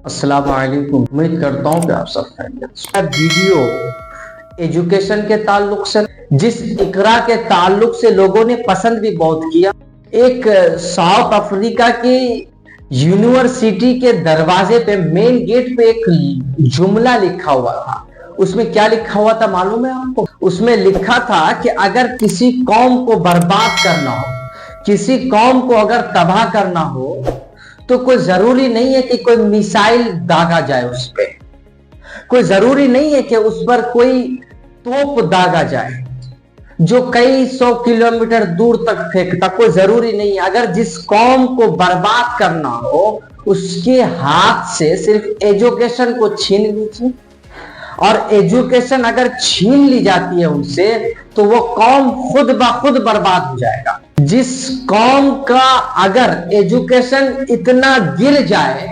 السلام علیکم، امید کرتا ہوں کہ آپ سب خیریت سے۔ ویڈیو ایجوکیشن کے تعلق سے، جس اقرا کے تعلق سے لوگوں نے پسند بھی بہت کیا۔ ایک ساؤتھ افریقہ کی یونیورسٹی کے دروازے پہ، مین گیٹ پہ ایک جملہ لکھا ہوا تھا۔ اس میں کیا لکھا ہوا تھا معلوم ہے آپ کو؟ اس میں لکھا تھا کہ اگر کسی قوم کو برباد کرنا ہو، کسی قوم کو اگر تباہ کرنا ہو، تو کوئی ضروری نہیں ہے کہ کوئی میسائل داغا جائے اس پہ، کوئی ضروری نہیں ہے کہ اس پر کوئی توپ داغا جائے جو کئی 100 کلومیٹر دور تک پھینکتا، کوئی ضروری نہیں ہے۔ اگر جس قوم کو برباد کرنا ہو، اس کے ہاتھ سے صرف ایجوکیشن کو چھین لیجیے، اور ایجوکیشن اگر چھین لی جاتی ہے ان سے، تو وہ قوم خود بخود برباد ہو جائے گا۔ جس قوم کا اگر ایجوکیشن اتنا گر جائے،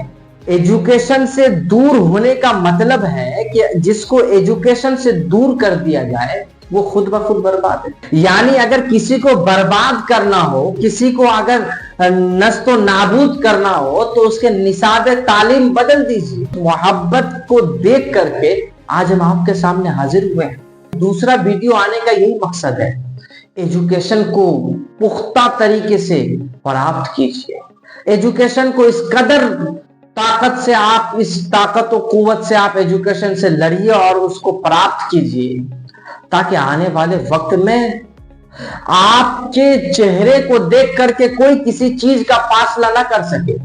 ایجوکیشن سے دور ہونے کا مطلب ہے کہ جس کو ایجوکیشن سے دور کر دیا جائے وہ خود بخود برباد ہے۔ یعنی اگر کسی کو برباد کرنا ہو، کسی کو اگر نست و نابود کرنا ہو، تو اس کے نصاب تعلیم بدل دیجیے۔ محبت کو دیکھ کر کے آج ہم آپ کے سامنے حاضر ہوئے ہیں۔ دوسرا ویڈیو آنے کا یہی مقصد ہے، ایجوکیشن کو پختہ طریقے سے پراپت کیجیے۔ ایجوکیشن کو اس قدر طاقت سے، آپ اس طاقت و قوت سے آپ ایجوکیشن سے لڑیے اور اس کو پراپت کیجیے، تاکہ آنے والے وقت میں آپ کے چہرے کو دیکھ کر کے کوئی کسی چیز کا فیصلہ نہ کر سکے،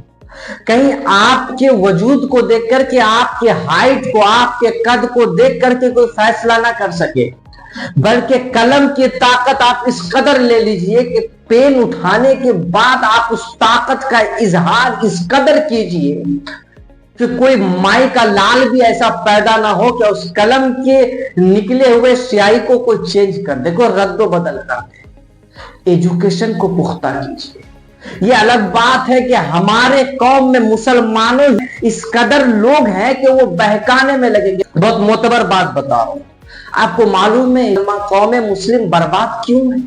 کہیں آپ کے وجود کو دیکھ کر کے، آپ کے ہائٹ کو، آپ کے قد کو دیکھ کر کے کوئی فیصلہ نہ کر سکے، بلکہ قلم کی طاقت آپ اس قدر لے لیجئے کہ پین اٹھانے کے بعد آپ اس طاقت کا اظہار اس قدر کیجئے کہ کوئی مائی کا لال بھی ایسا پیدا نہ ہو کہ اس قلم کے نکلے ہوئے سیاہی کو کوئی چینج کر دے، کوئی رد و بدل کر دے۔ ایجوکیشن کو پختہ کیجئے۔ یہ الگ بات ہے کہ ہمارے قوم میں مسلمانوں اس قدر لوگ ہیں کہ وہ بہکانے میں لگیں گے۔ بہت معتبر بات بتا رہا ہوں، آپ کو معلوم ہے قوم مسلم برباد کیوں ہے؟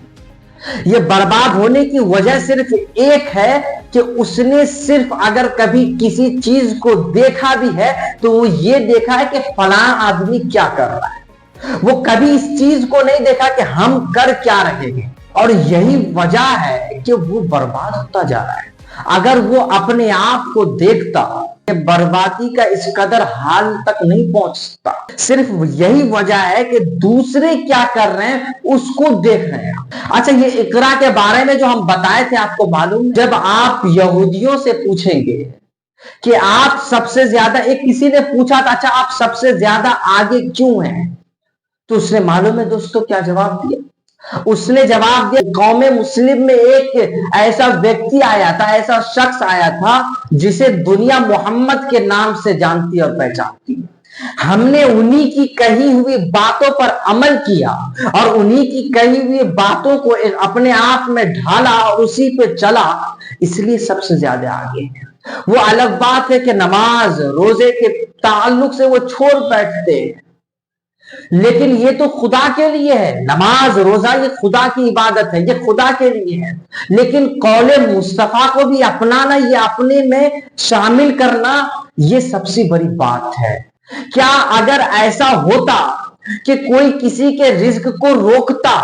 یہ برباد ہونے کی وجہ صرف ایک ہے کہ اس نے صرف اگر کبھی کسی چیز کو دیکھا بھی ہے تو وہ یہ دیکھا ہے کہ فلاں آدمی کیا کر رہا ہے، وہ کبھی اس چیز کو نہیں دیکھا کہ ہم کر کیا رہے ہیں، اور یہی وجہ ہے کہ وہ برباد ہوتا جا رہا ہے۔ اگر وہ اپنے آپ کو دیکھتا کہ بربادی کا اس قدر حال تک نہیں پہنچ سکتا، صرف یہی وجہ ہے کہ دوسرے کیا کر رہے ہیں اس کو دیکھ رہے ہیں۔ اچھا، یہ اقرا کے بارے میں جو ہم بتائے تھے آپ کو معلوم، جب آپ یہودیوں سے پوچھیں گے کہ آپ سب سے زیادہ، ایک کسی نے پوچھا تھا اچھا آپ سب سے زیادہ آگے کیوں ہیں، تو اس نے معلوم ہے دوستو کیا جواب دیا؟ اس نے جواب دیا، قوم مسلم میں ایک ایسا ویکتی آیا تھا، ایسا شخص آیا تھا جسے دنیا محمد کے نام سے جانتی اور پہچانتی ہے۔ ہم نے انہی کی کہی ہوئی باتوں پر عمل کیا اور انہی کی کہی ہوئی باتوں کو اپنے آپ میں ڈھالا اور اسی پہ چلا، اس لیے سب سے زیادہ آگے ہیں۔ وہ الگ بات ہے کہ نماز روزے کے تعلق سے وہ چھوڑ بیٹھتے ہیں، لیکن یہ تو خدا کے لیے ہے، نماز روزہ یہ خدا کی عبادت ہے، یہ خدا کے لیے ہے، لیکن قول مصطفیٰ کو بھی اپنانا، یہ اپنے میں شامل کرنا، یہ سب سے بڑی بات ہے۔ کیا اگر ایسا ہوتا کہ کوئی کسی کے رزق کو روکتا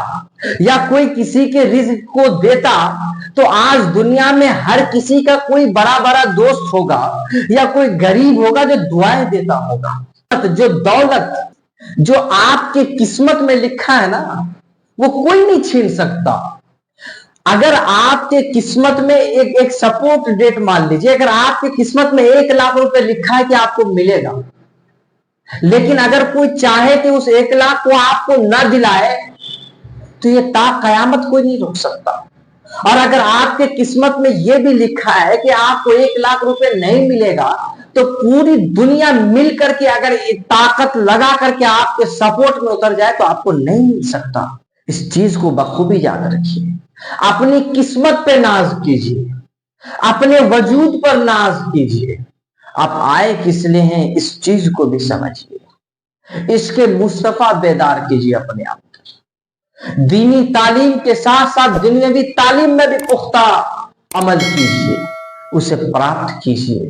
یا کوئی کسی کے رزق کو دیتا، تو آج دنیا میں ہر کسی کا کوئی بڑا بڑا دوست ہوگا یا کوئی غریب ہوگا جو دعائیں دیتا ہوگا۔ جو دولت جو آپ کے قسمت میں لکھا ہے نا، وہ کوئی نہیں چھین سکتا۔ اگر آپ کے قسمت میں ایک سپورٹ ڈیٹ مان لیجئے، اگر آپ کے قسمت میں 1 لاکھ روپے لکھا ہے کہ آپ کو ملے گا، لیکن اگر کوئی چاہے کہ اس 1 لاکھ کو آپ کو نہ دلائے، تو یہ تا قیامت کوئی نہیں روک سکتا۔ اور اگر آپ کے قسمت میں یہ بھی لکھا ہے کہ آپ کو 1 لاکھ روپے نہیں ملے گا، تو پوری دنیا مل کر کے اگر طاقت لگا کر کے آپ کے سپورٹ میں اتر جائے تو آپ کو نہیں مل سکتا۔ اس چیز کو بخوبی یاد رکھیے، اپنی قسمت پہ ناز کیجیے، اپنے وجود پر ناز کیجیے۔ آپ آئے کس لیے ہیں اس چیز کو بھی سمجھیے، اس کے مصطفیٰ بیدار کیجیے اپنے آپ کو۔ دینی تعلیم کے ساتھ ساتھ دنیاوی تعلیم میں بھی پختہ عمل کیجیے، اسے پراپت کیجیے۔